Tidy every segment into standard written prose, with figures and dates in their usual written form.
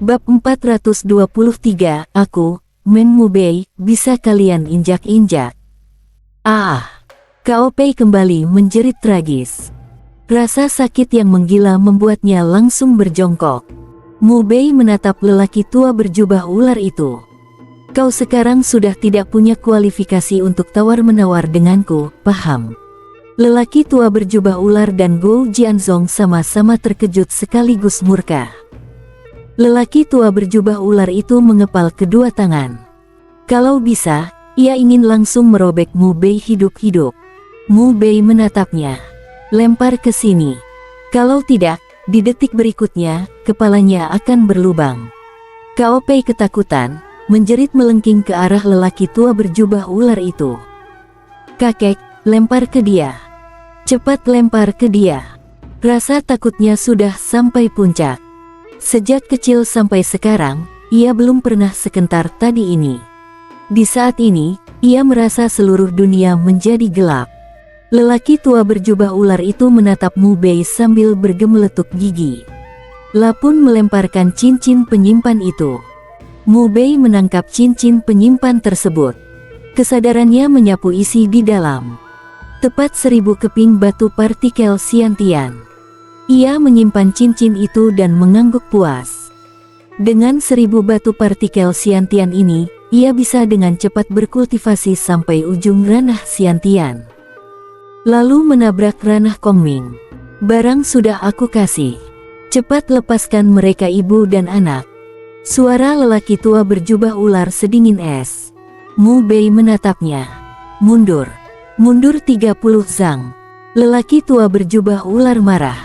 Bab 423, Aku, Men Mubei, bisa kalian injak-injak. Kao Pei kembali menjerit tragis. Rasa sakit yang menggila membuatnya langsung berjongkok. Mubei menatap lelaki tua berjubah ular itu. Kau sekarang sudah tidak punya kualifikasi untuk tawar-menawar denganku, paham? Lelaki tua berjubah ular dan Gou Jianzong sama-sama terkejut sekaligus murka. Lelaki tua berjubah ular itu mengepal kedua tangan. Kalau bisa, ia ingin langsung merobek Mubei hidup-hidup. Mubei menatapnya. Lempar ke sini. Kalau tidak, di detik berikutnya, kepalanya akan berlubang. Kao Pei ketakutan, menjerit melengking ke arah lelaki tua berjubah ular itu. Kakek, lempar ke dia. Cepat lempar ke dia. Rasa takutnya sudah sampai puncak. Sejak kecil sampai sekarang, ia belum pernah sekentar tadi ini. Di saat ini, ia merasa seluruh dunia menjadi gelap. Lelaki tua berjubah ular itu menatap Mubei sambil bergemeletuk gigi. Lapun melemparkan cincin penyimpan itu. Mubei menangkap cincin penyimpan tersebut. Kesadarannya menyapu isi di dalam. Tepat 1000 keping batu partikel Xiantian. Ia menyimpan cincin itu dan mengangguk puas. Dengan 1000 batu partikel Xiantian ini, ia bisa dengan cepat berkultivasi sampai ujung ranah Xiantian. Lalu menabrak ranah Kongming. Barang sudah aku kasih. Cepat lepaskan mereka ibu dan anak. Suara lelaki tua berjubah ular sedingin es. Mubei menatapnya. Mundur. Mundur 30 zang. Lelaki tua berjubah ular marah.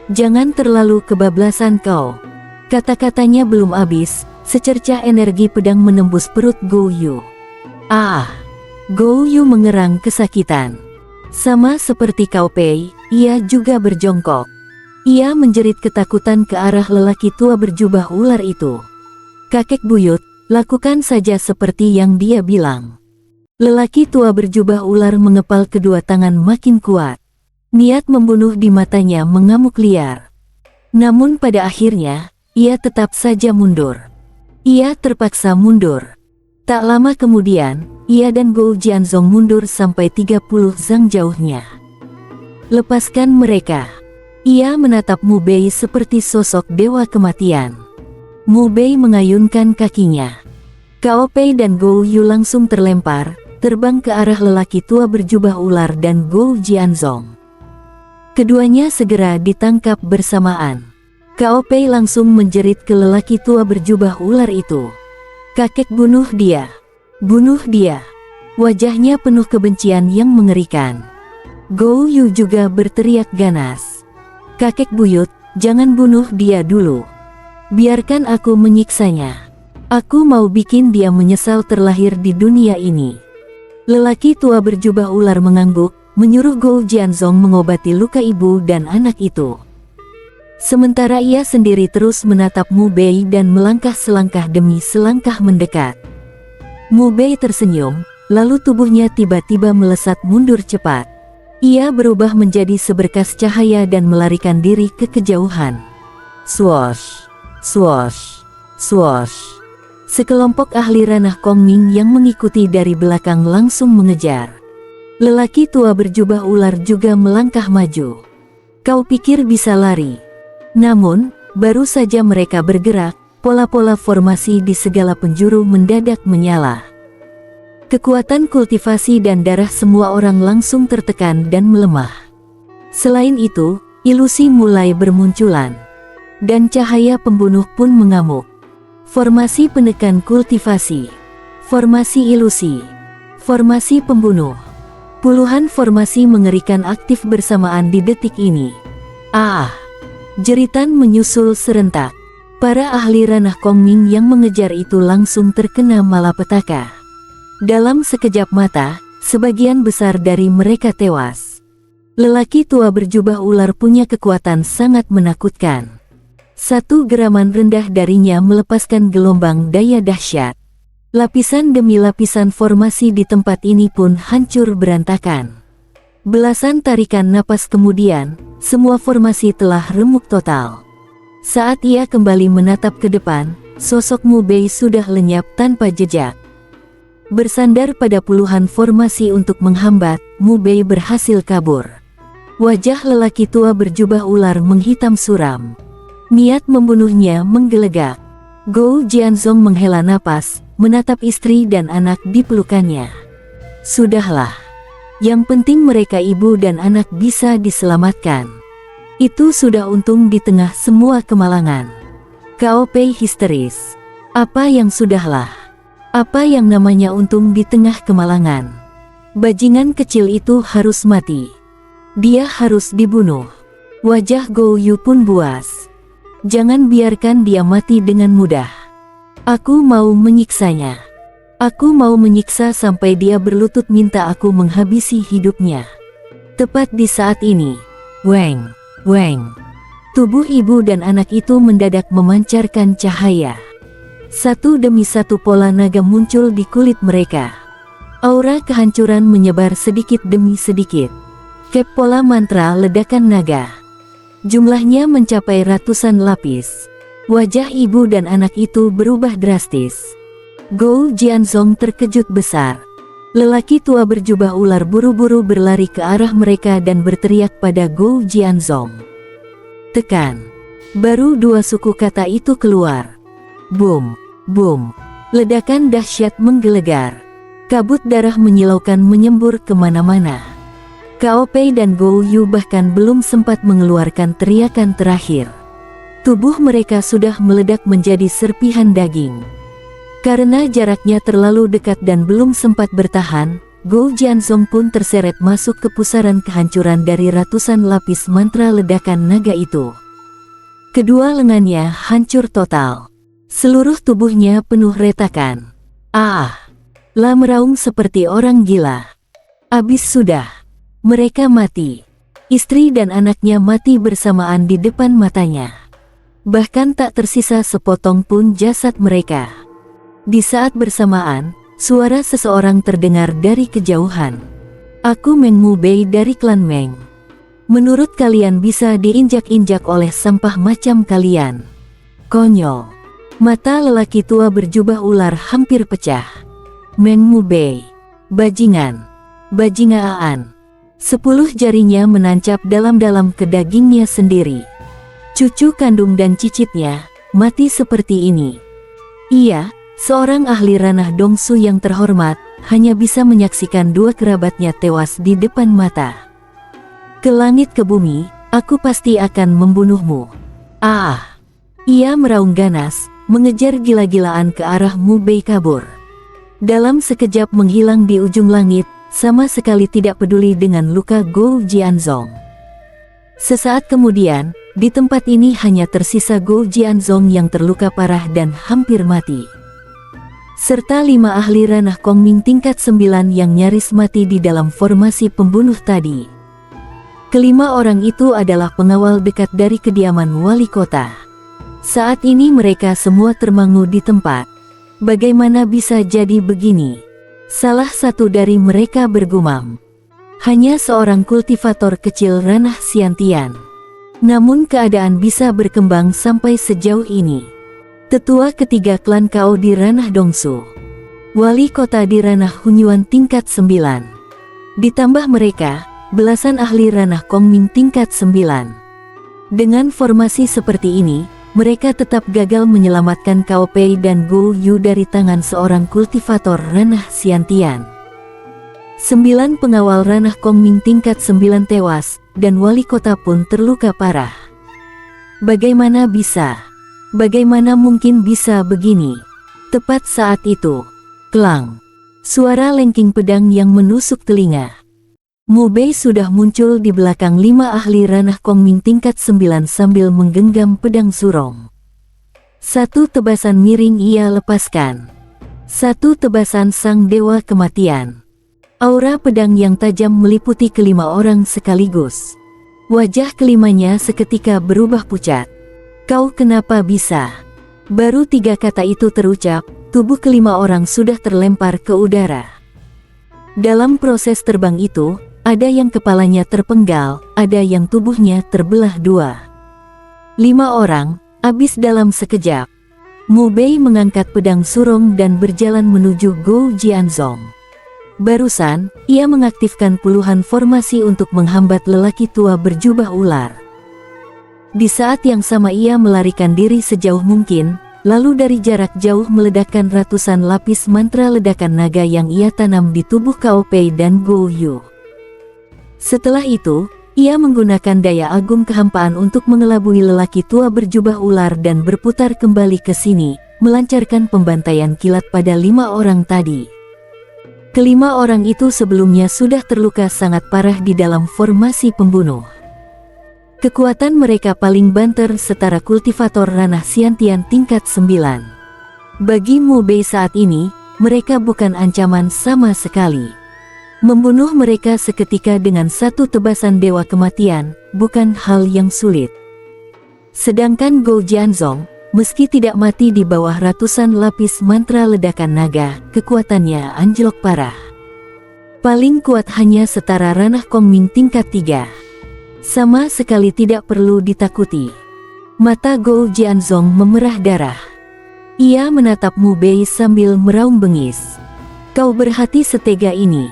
Jangan terlalu kebablasan kau. Kata-katanya belum habis, secercah energi pedang menembus perut Gou Yu. Gou Yu mengerang kesakitan. Sama seperti Kao Pei, ia juga berjongkok. Ia menjerit ketakutan ke arah lelaki tua berjubah ular itu. Kakek buyut, lakukan saja seperti yang dia bilang. Lelaki tua berjubah ular mengepal kedua tangan makin kuat. Niat membunuh di matanya mengamuk liar. Namun pada akhirnya, ia tetap saja mundur. Ia terpaksa mundur. Tak lama kemudian, ia dan Gou Jianzong mundur sampai 30 zang jauhnya. Lepaskan mereka. Ia menatap Mubei seperti sosok dewa kematian. Mubei mengayunkan kakinya. Kao Pei dan Gou Yu langsung terlempar, terbang ke arah lelaki tua berjubah ular dan Gou Jianzong. Keduanya segera ditangkap bersamaan. Kao Pei langsung menjerit ke lelaki tua berjubah ular itu. Kakek, bunuh dia. Bunuh dia. Wajahnya penuh kebencian yang mengerikan. Gou Yu juga berteriak ganas. Kakek buyut, jangan bunuh dia dulu. Biarkan aku menyiksanya. Aku mau bikin dia menyesal terlahir di dunia ini. Lelaki tua berjubah ular mengangguk, menyuruh Gou Jianzong mengobati luka ibu dan anak itu. Sementara ia sendiri terus menatap Mubei dan melangkah selangkah demi selangkah mendekat. Mubei tersenyum, lalu tubuhnya tiba-tiba melesat mundur cepat. Ia berubah menjadi seberkas cahaya dan melarikan diri ke kejauhan. Swoosh, swoosh, swoosh. Sekelompok ahli ranah Kongming yang mengikuti dari belakang langsung mengejar. Lelaki tua berjubah ular juga melangkah maju. Kau pikir bisa lari? Namun, baru saja mereka bergerak, pola-pola formasi di segala penjuru mendadak menyala. Kekuatan kultivasi dan darah semua orang langsung tertekan dan melemah. Selain itu, ilusi mulai bermunculan. Dan cahaya pembunuh pun mengamuk. Formasi penekan kultivasi. Formasi ilusi. Formasi pembunuh. Puluhan formasi mengerikan aktif bersamaan di detik ini. Jeritan menyusul serentak. Para ahli ranah Kongming yang mengejar itu langsung terkena malapetaka. Dalam sekejap mata, sebagian besar dari mereka tewas. Lelaki tua berjubah ular punya kekuatan sangat menakutkan. Satu geraman rendah darinya melepaskan gelombang daya dahsyat. Lapisan demi lapisan formasi di tempat ini pun hancur berantakan. Belasan tarikan napas kemudian, semua formasi telah remuk total. Saat ia kembali menatap ke depan, sosok Mu Bei sudah lenyap tanpa jejak. Bersandar pada puluhan formasi untuk menghambat, Mu Bei berhasil kabur. Wajah lelaki tua berjubah ular menghitam suram. Niat membunuhnya menggelegak. Gou Jianzong menghela napas, menatap istri dan anak di pelukannya. Sudahlah. Yang penting mereka ibu dan anak bisa diselamatkan. Itu sudah untung di tengah semua kemalangan. Cao Pei histeris. Apa yang sudahlah? Apa yang namanya untung di tengah kemalangan? Bajingan kecil itu harus mati. Dia harus dibunuh. Wajah Gou Yu pun buas. Jangan biarkan dia mati dengan mudah. Aku mau menyiksanya. Aku mau menyiksa sampai dia berlutut minta aku menghabisi hidupnya. Tepat di saat ini, Weng, Weng. Tubuh ibu dan anak itu mendadak memancarkan cahaya. Satu demi satu pola naga muncul di kulit mereka. Aura kehancuran menyebar sedikit demi sedikit. Kep pola mantra ledakan naga. Jumlahnya mencapai ratusan lapis. Wajah ibu dan anak itu berubah drastis. Gou Jianzong terkejut besar. Lelaki tua berjubah ular buru-buru berlari ke arah mereka dan berteriak pada Gou Jianzong. Tekan. Baru dua suku kata itu keluar. Boom, boom. Ledakan dahsyat menggelegar. Kabut darah menyilaukan menyembur kemana-mana. Cao Pei dan Gou Yu bahkan belum sempat mengeluarkan teriakan terakhir. Tubuh mereka sudah meledak menjadi serpihan daging. Karena jaraknya terlalu dekat dan belum sempat bertahan, Gou Jianzong pun terseret masuk ke pusaran kehancuran dari ratusan lapis mantra ledakan naga itu. Kedua lengannya hancur total. Seluruh tubuhnya penuh retakan. La meraung seperti orang gila. Abis sudah. Mereka mati. Istri dan anaknya mati bersamaan di depan matanya. Bahkan tak tersisa sepotong pun jasad mereka. Di saat bersamaan, suara seseorang terdengar dari kejauhan. Aku Meng Mu Bei dari klan Meng. Menurut kalian bisa diinjak-injak oleh sampah macam kalian. Konyol. Mata lelaki tua berjubah ular hampir pecah. Meng Mu Bei. Bajingan. Bajingaan. 10 jarinya menancap dalam-dalam ke dagingnya sendiri. Cucu kandung dan cicitnya mati seperti ini. Ia, seorang ahli ranah Dongsu yang terhormat, hanya bisa menyaksikan dua kerabatnya tewas di depan mata. Ke langit ke bumi, aku pasti akan membunuhmu. Ia meraung ganas, mengejar gila-gilaan ke arah Mu Bei kabur. Dalam sekejap menghilang di ujung langit, sama sekali tidak peduli dengan luka Gou Jianzong. Sesaat kemudian, di tempat ini hanya tersisa Gou Jianzong yang terluka parah dan hampir mati. Serta 5 ahli ranah Kongming tingkat 9 yang nyaris mati di dalam formasi pembunuh tadi. Kelima orang itu adalah pengawal dekat dari kediaman wali kota. Saat ini mereka semua termangu di tempat. Bagaimana bisa jadi begini? Salah satu dari mereka bergumam. Hanya seorang kultivator kecil ranah Xiantian. Namun keadaan bisa berkembang sampai sejauh ini. Tetua ketiga klan Cao di ranah Dongsu. Wali kota di ranah Hunyuan tingkat 9. Ditambah mereka, belasan ahli ranah Kongming tingkat 9. Dengan formasi seperti ini, mereka tetap gagal menyelamatkan Cao Pei dan Gou Yu dari tangan seorang kultivator ranah Xiantian. 9 pengawal ranah Kongming tingkat 9 tewas, dan wali kota pun terluka parah. Bagaimana bisa? Bagaimana mungkin bisa begini? Tepat saat itu, klang, suara lengking pedang yang menusuk telinga. Mu Bei sudah muncul di belakang 5 ahli ranah Kongming tingkat 9 sambil menggenggam pedang surong. Satu tebasan miring ia lepaskan. Satu tebasan sang dewa kematian. Aura pedang yang tajam meliputi kelima orang sekaligus. Wajah kelimanya seketika berubah pucat. Kau kenapa bisa? Baru 3 kata itu terucap, tubuh kelima orang sudah terlempar ke udara. Dalam proses terbang itu, ada yang kepalanya terpenggal, ada yang tubuhnya terbelah 2. 5 orang, habis dalam sekejap. Mu Bei mengangkat pedang surong dan berjalan menuju Gou Jianzong. Barusan, ia mengaktifkan puluhan formasi untuk menghambat lelaki tua berjubah ular. Di saat yang sama ia melarikan diri sejauh mungkin, lalu dari jarak jauh meledakkan ratusan lapis mantra ledakan naga yang ia tanam di tubuh Cao Pei dan Gou Yu. Setelah itu, ia menggunakan daya agung kehampaan untuk mengelabui lelaki tua berjubah ular dan berputar kembali ke sini, melancarkan pembantaian kilat pada 5 orang tadi. Kelima orang itu sebelumnya sudah terluka sangat parah di dalam formasi pembunuh. Kekuatan mereka paling banter setara kultivator ranah Xiantian tingkat 9. Bagi Mu Bei saat ini, mereka bukan ancaman sama sekali. Membunuh mereka seketika dengan satu tebasan dewa kematian, bukan hal yang sulit. Sedangkan Gou Jianzong, meski tidak mati di bawah ratusan lapis mantra ledakan naga, kekuatannya anjlok parah. Paling kuat hanya setara ranah Kongming tingkat 3. Sama sekali tidak perlu ditakuti. Mata Gou Jianzong memerah darah. Ia menatap Mu Bei sambil meraung bengis. Kau berhati setega ini.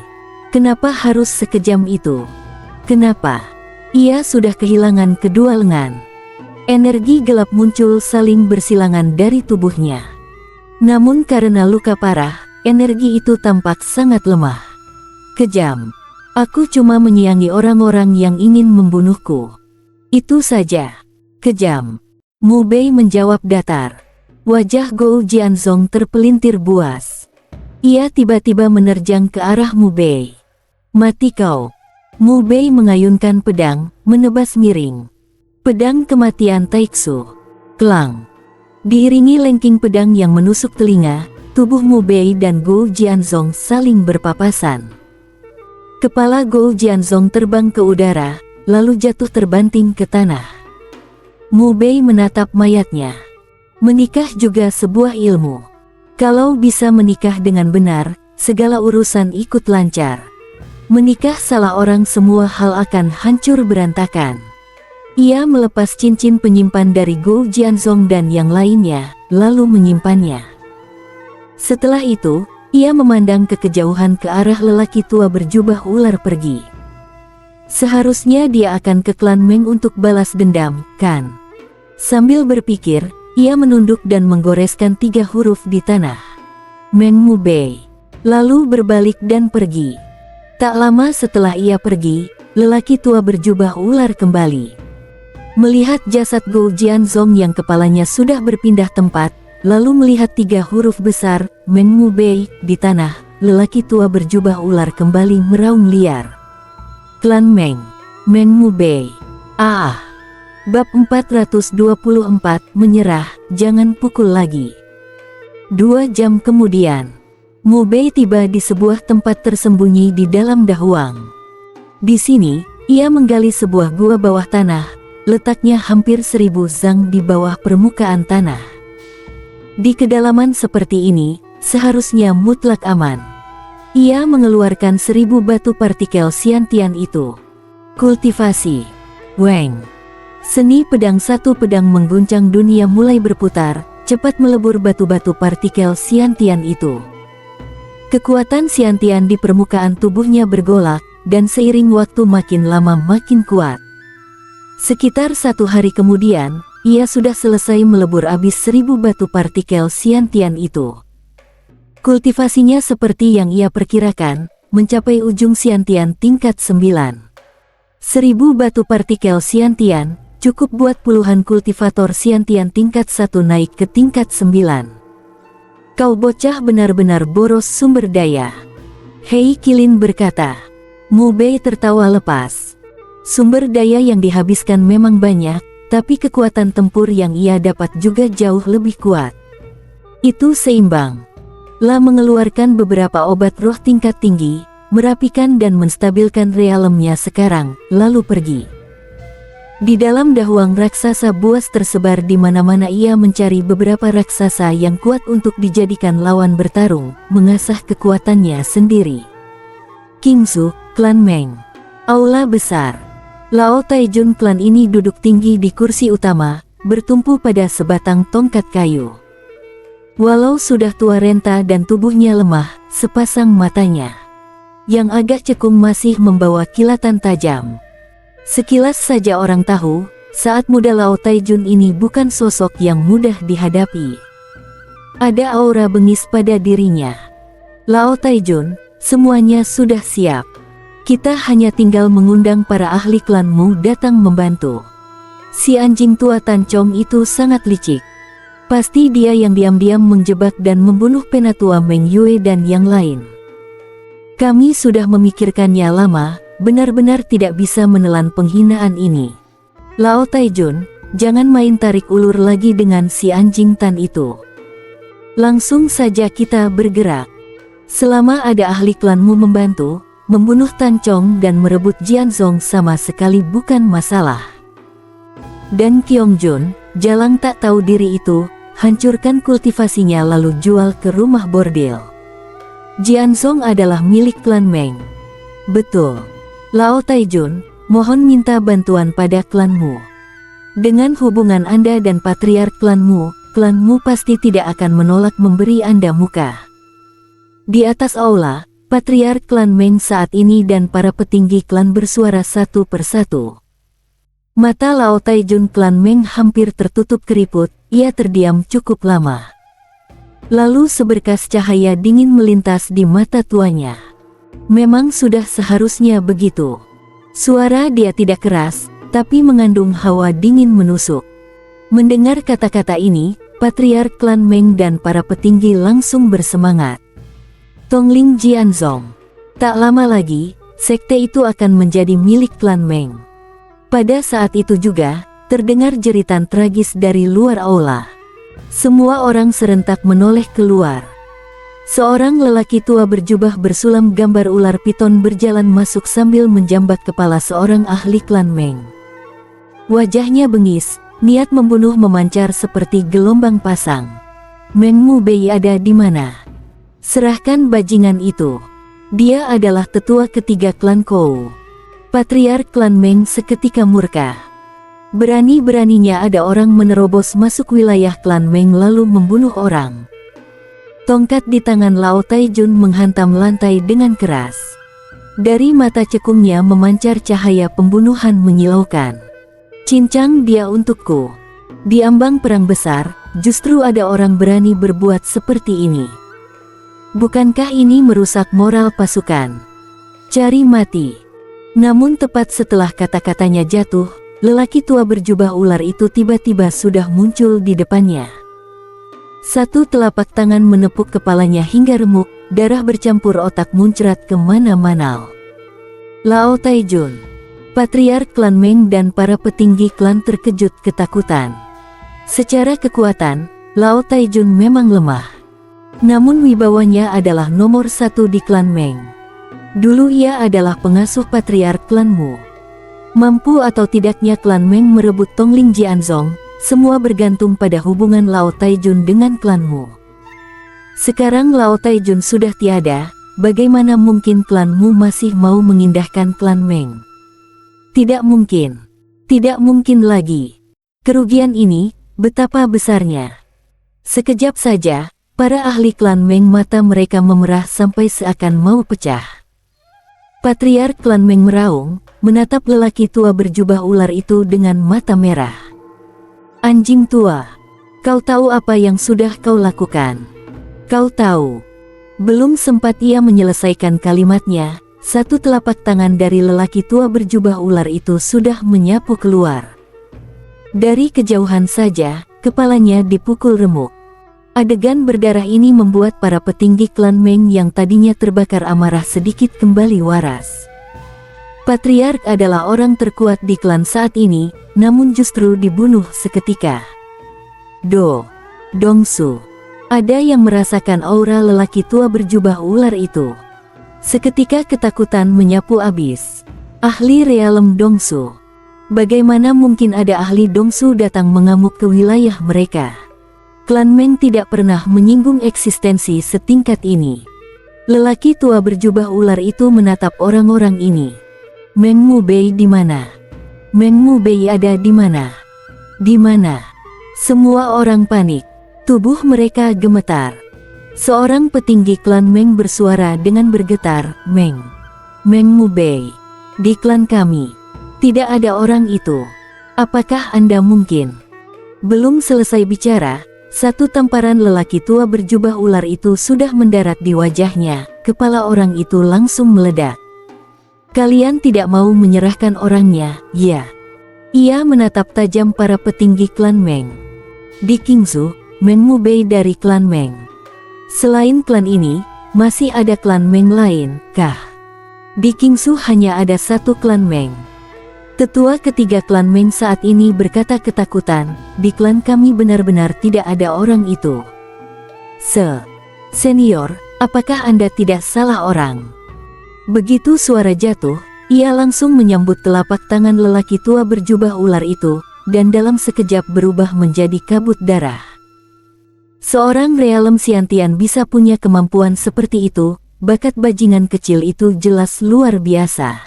Kenapa harus sekejam itu? Kenapa? Ia sudah kehilangan kedua lengan. Energi gelap muncul saling bersilangan dari tubuhnya. Namun karena luka parah, energi itu tampak sangat lemah. Kejam. Aku cuma menyayangi orang-orang yang ingin membunuhku. Itu saja. Kejam. Mu Bei menjawab datar. Wajah Gou Jianzong terpelintir buas. Ia tiba-tiba menerjang ke arah Mu Bei. Mati kau. Mu Bei mengayunkan pedang, menebas miring. Pedang kematian Taiksu. Klang. Diiringi lengking pedang yang menusuk telinga, tubuh Mu Bei dan Gou Jianzong saling berpapasan. Kepala Gou Jianzong terbang ke udara, lalu jatuh terbanting ke tanah. Mu Bei menatap mayatnya. Menikah juga sebuah ilmu. Kalau bisa menikah dengan benar, segala urusan ikut lancar. Menikah salah orang semua hal akan hancur berantakan. Ia melepas cincin penyimpan dari Gou Jianzong dan yang lainnya, lalu menyimpannya. Setelah itu, ia memandang ke kejauhan ke arah lelaki tua berjubah ular pergi. Seharusnya dia akan ke klan Meng untuk balas dendam, kan? Sambil berpikir, ia menunduk dan menggoreskan 3 huruf di tanah. Meng Mu Bei. Lalu berbalik dan pergi. Tak lama setelah ia pergi, lelaki tua berjubah ular kembali. Melihat jasad Gou Jianzong yang kepalanya sudah berpindah tempat, lalu melihat 3 huruf besar, Meng Mu Bei, di tanah, lelaki tua berjubah ular kembali meraung liar. Klan Meng. Meng Mu Bei. Bab 424, menyerah, jangan pukul lagi. 2 jam kemudian. Mu Bei tiba di sebuah tempat tersembunyi di dalam dahuang. Di sini, ia menggali sebuah gua bawah tanah, letaknya hampir 1000 zang di bawah permukaan tanah. Di kedalaman seperti ini, seharusnya mutlak aman. Ia mengeluarkan 1000 batu partikel Xiantian itu. Kultivasi. Weng. Seni pedang satu pedang mengguncang dunia mulai berputar, cepat melebur batu-batu partikel Xiantian itu. Kekuatan Xiantian di permukaan tubuhnya bergolak, dan seiring waktu makin lama makin kuat. Sekitar 1 hari kemudian, ia sudah selesai melebur habis 1000 batu partikel Xiantian itu. Kultivasinya seperti yang ia perkirakan, mencapai ujung Xiantian tingkat 9. 1000 batu partikel Xiantian, cukup buat puluhan kultivator Xiantian tingkat 1 naik ke tingkat 9. Kau bocah benar-benar boros sumber daya. Hei Qilin berkata. Mu Bei tertawa lepas. Sumber daya yang dihabiskan memang banyak, tapi kekuatan tempur yang ia dapat juga jauh lebih kuat. Itu seimbang. La mengeluarkan beberapa obat roh tingkat tinggi, merapikan dan menstabilkan realemnya sekarang, lalu pergi. Di dalam dahuang raksasa buas tersebar di mana-mana ia mencari beberapa raksasa yang kuat untuk dijadikan lawan bertarung, mengasah kekuatannya sendiri. Qingzu, klan Meng. Aula besar. Lao Taijun klan ini duduk tinggi di kursi utama, bertumpu pada sebatang tongkat kayu. Walau sudah tua renta dan tubuhnya lemah, sepasang matanya yang agak cekung masih membawa kilatan tajam. Sekilas saja orang tahu, saat muda Lao Taijun ini bukan sosok yang mudah dihadapi. Ada aura bengis pada dirinya. Lao Taijun, semuanya sudah siap. Kita hanya tinggal mengundang para ahli klanmu datang membantu. Si anjing tua Tancong itu sangat licik. Pasti dia yang diam-diam menjebak dan membunuh penatua Meng Yue dan yang lain. Kami sudah memikirkannya lama, benar-benar tidak bisa menelan penghinaan ini. Lao Taijun, jangan main tarik ulur lagi dengan si anjing Tan itu. Langsung saja kita bergerak. Selama ada ahli klanmu membantu, membunuh Tancong dan merebut Jianzong sama sekali bukan masalah. Dan Kyongjun, jalang tak tahu diri itu, hancurkan kultivasinya lalu jual ke rumah bordil. Jianzong adalah milik klan Meng. Betul. Lao Taijun, mohon minta bantuan pada klanmu. Dengan hubungan Anda dan patriark klanmu pasti tidak akan menolak memberi Anda muka. Di atas aula, patriark klan Meng saat ini dan para petinggi klan bersuara satu persatu. Mata Lao Taijun klan Meng hampir tertutup keriput, ia terdiam cukup lama. Lalu seberkas cahaya dingin melintas di mata tuanya. Memang sudah seharusnya begitu. Suara dia tidak keras, tapi mengandung hawa dingin menusuk. Mendengar kata-kata ini, patriark klan Meng dan para petinggi langsung bersemangat. Tongling Jianzong. Tak lama lagi, sekte itu akan menjadi milik klan Meng. Pada saat itu juga, terdengar jeritan tragis dari luar aula. Semua orang serentak menoleh keluar. Seorang lelaki tua berjubah bersulam gambar ular piton berjalan masuk sambil menjambat kepala seorang ahli klan Meng. Wajahnya bengis, niat membunuh memancar seperti gelombang pasang. Meng Mubei ada di mana? Serahkan bajingan itu. Dia adalah tetua ketiga klan Kou. Patriark klan Meng seketika murka. Berani-beraninya ada orang menerobos masuk wilayah klan Meng lalu membunuh orang. Tongkat di tangan Lao Taijun menghantam lantai dengan keras. Dari mata cekungnya memancar cahaya pembunuhan menyilaukan. Cincang dia untukku. Di ambang perang besar, justru ada orang berani berbuat seperti ini. Bukankah ini merusak moral pasukan? Cari mati. Namun tepat setelah kata-katanya jatuh, lelaki tua berjubah ular itu tiba-tiba sudah muncul di depannya. Satu telapak tangan menepuk kepalanya hingga remuk, darah bercampur otak muncrat kemana-mana. Lao Taijun, patriark klan Meng dan para petinggi klan terkejut ketakutan. Secara kekuatan, Lao Taijun memang lemah. Namun wibawanya adalah nomor satu di klan Meng. Dulu ia adalah pengasuh patriark klanmu. Mampu atau tidaknya klan Meng merebut Tongling Jianzong, semua bergantung pada hubungan Lao Taijun dengan klanmu. Sekarang Lao Taijun sudah tiada, bagaimana mungkin klanmu masih mau mengindahkan klan Meng? Tidak mungkin. Tidak mungkin lagi. Kerugian ini, betapa besarnya. Sekejap saja, para ahli klan Meng mata mereka memerah sampai seakan mau pecah. Patriark klan Meng meraung, menatap lelaki tua berjubah ular itu dengan mata merah. Anjing tua, kau tahu apa yang sudah kau lakukan? Kau tahu. Belum sempat ia menyelesaikan kalimatnya, satu telapak tangan dari lelaki tua berjubah ular itu sudah menyapu keluar. Dari kejauhan saja, kepalanya dipukul remuk. Adegan berdarah ini membuat para petinggi klan Meng yang tadinya terbakar amarah sedikit kembali waras. Patriark adalah orang terkuat di klan saat ini, namun justru dibunuh seketika. Dongsu. Ada yang merasakan aura lelaki tua berjubah ular itu. Seketika ketakutan menyapu abis. Ahli realem Dongsu. Bagaimana mungkin ada ahli Dongsu datang mengamuk ke wilayah mereka? Klan Meng tidak pernah menyinggung eksistensi setingkat ini. Lelaki tua berjubah ular itu menatap orang-orang ini. Meng Mubei di mana? Meng Mubei ada di mana? Di mana? Semua orang panik. Tubuh mereka gemetar. Seorang petinggi klan Meng bersuara dengan bergetar, "Meng. Meng Mubei. Di klan kami. Tidak ada orang itu. Apakah Anda mungkin?" Belum selesai bicara, satu tamparan lelaki tua berjubah ular itu sudah mendarat di wajahnya. Kepala orang itu langsung meledak. "Kalian tidak mau menyerahkan orangnya, ya?" Ia menatap tajam para petinggi klan Meng. "Di Qingzu, Meng Mubei dari klan Meng. Selain klan ini, masih ada klan Meng lain, kah?" Di Qingzu hanya ada satu klan Meng. Tetua ketiga klan Meng saat ini berkata ketakutan, "Di klan kami benar-benar tidak ada orang itu." Senior, apakah Anda tidak salah orang?" Begitu suara jatuh, ia langsung menyambut telapak tangan lelaki tua berjubah ular itu, dan dalam sekejap berubah menjadi kabut darah. Seorang realem Xiantian bisa punya kemampuan seperti itu, bakat bajingan kecil itu jelas luar biasa.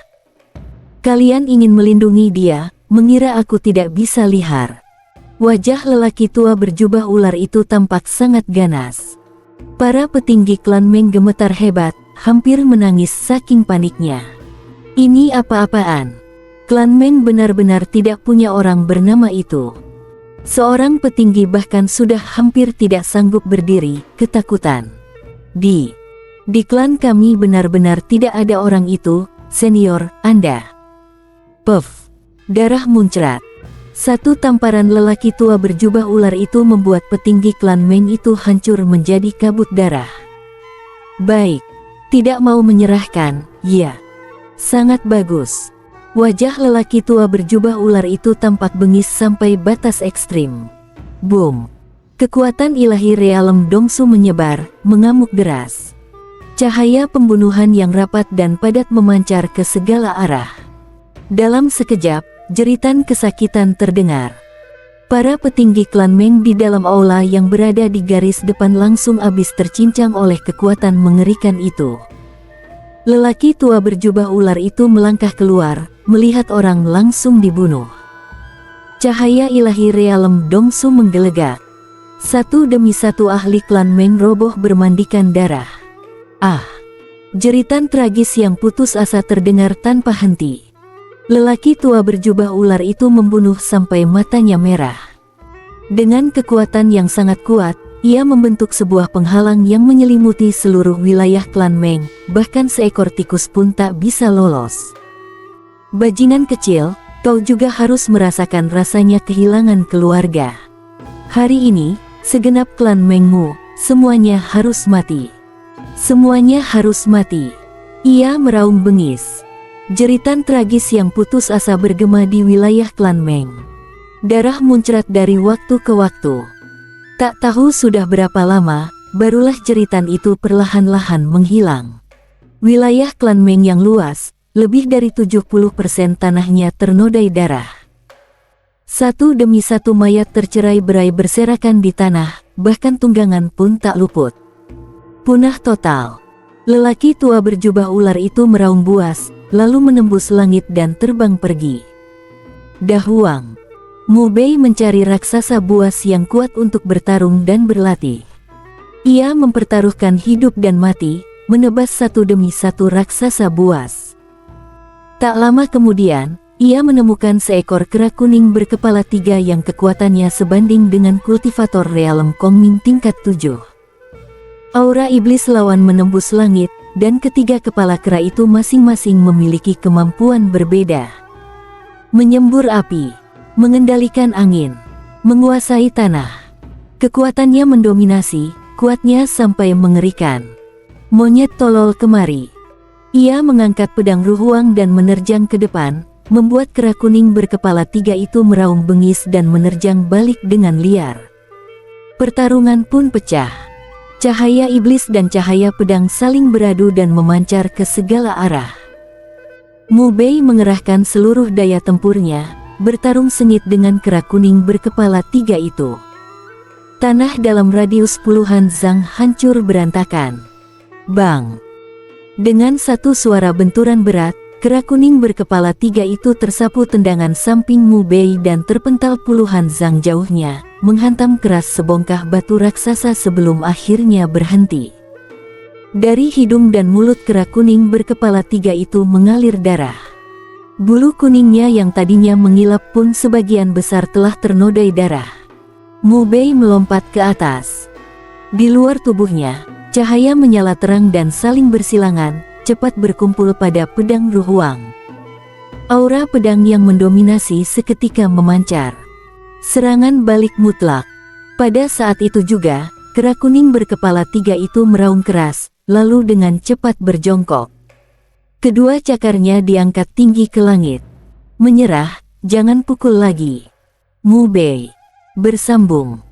"Kalian ingin melindungi dia, mengira aku tidak bisa lihat." Wajah lelaki tua berjubah ular itu tampak sangat ganas. Para petinggi klan Meng gemetar hebat, hampir menangis saking paniknya. Ini apa-apaan? Klan Meng benar-benar tidak punya orang bernama itu. Seorang petinggi bahkan sudah hampir tidak sanggup berdiri, ketakutan. Di klan kami benar-benar tidak ada orang itu, senior, Anda." Puff. Darah muncrat. Satu tamparan lelaki tua berjubah ular itu membuat petinggi klan Meng itu hancur menjadi kabut darah. "Baik. Tidak mau menyerahkan, ya. Sangat bagus." Wajah lelaki tua berjubah ular itu tampak bengis sampai batas ekstrim. Boom. Kekuatan ilahi realem Dongsu menyebar, mengamuk deras. Cahaya pembunuhan yang rapat dan padat memancar ke segala arah. Dalam sekejap, jeritan kesakitan terdengar. Para petinggi klan Meng di dalam aula yang berada di garis depan langsung habis tercincang oleh kekuatan mengerikan itu. Lelaki tua berjubah ular itu melangkah keluar, melihat orang langsung dibunuh. Cahaya ilahi realem Dongsu menggelegak. Satu demi satu ahli klan Meng roboh bermandikan darah. Ah! Jeritan tragis yang putus asa terdengar tanpa henti. Lelaki tua berjubah ular itu membunuh sampai matanya merah. Dengan kekuatan yang sangat kuat, ia membentuk sebuah penghalang yang menyelimuti seluruh wilayah klan Meng, bahkan seekor tikus pun tak bisa lolos. "Bajingan kecil, kau juga harus merasakan rasanya kehilangan keluarga. Hari ini, segenap klan Mengmu, semuanya harus mati. Semuanya harus mati." Ia meraung bengis. Jeritan tragis yang putus asa bergema di wilayah klan Meng. Darah muncrat dari waktu ke waktu. Tak tahu sudah berapa lama, barulah jeritan itu perlahan-lahan menghilang. Wilayah klan Meng yang luas, lebih dari 70% tanahnya ternodai darah. Satu demi satu mayat tercerai-berai berserakan di tanah, bahkan tunggangan pun tak luput. Punah total. Lelaki tua berjubah ular itu meraung buas, lalu menembus langit dan terbang pergi. Dahuang. Mubei mencari raksasa buas yang kuat untuk bertarung dan berlatih. Ia mempertaruhkan hidup dan mati, menebas satu demi satu raksasa buas. Tak lama kemudian, ia menemukan seekor kera kuning berkepala 3 yang kekuatannya sebanding dengan kultivator realem Kongming tingkat 7. Aura iblis lawan menembus langit, dan ketiga kepala kera itu masing-masing memiliki kemampuan berbeda. Menyembur api, mengendalikan angin, menguasai tanah. Kekuatannya mendominasi, kuatnya sampai mengerikan. Monyet tolol kemari. Ia mengangkat pedang ruhuang dan menerjang ke depan, membuat kera kuning berkepala 3 itu meraung bengis dan menerjang balik dengan liar. Pertarungan pun pecah. Cahaya iblis dan cahaya pedang saling beradu dan memancar ke segala arah. Mubei mengerahkan seluruh daya tempurnya, bertarung sengit dengan kera kuning berkepala 3 itu. Tanah dalam radius puluhan zang hancur berantakan. Bang! Dengan satu suara benturan berat, Kera kuning berkepala 3 itu tersapu tendangan samping Mu Bei dan terpental puluhan zang jauhnya, menghantam keras sebongkah batu raksasa sebelum akhirnya berhenti. Dari hidung dan mulut kera kuning berkepala 3 itu mengalir darah. Bulu kuningnya yang tadinya mengilap pun sebagian besar telah ternodai darah. Mu Bei melompat ke atas. Di luar tubuhnya, cahaya menyala terang dan saling bersilangan, cepat berkumpul pada pedang Ruh Huang. Aura pedang yang mendominasi seketika memancar. Serangan balik mutlak. Pada saat itu juga, kera kuning berkepala 3 itu meraung keras, lalu dengan cepat berjongkok. Kedua cakarnya diangkat tinggi ke langit. Menyerah, jangan pukul lagi. Mu Bei bersambung.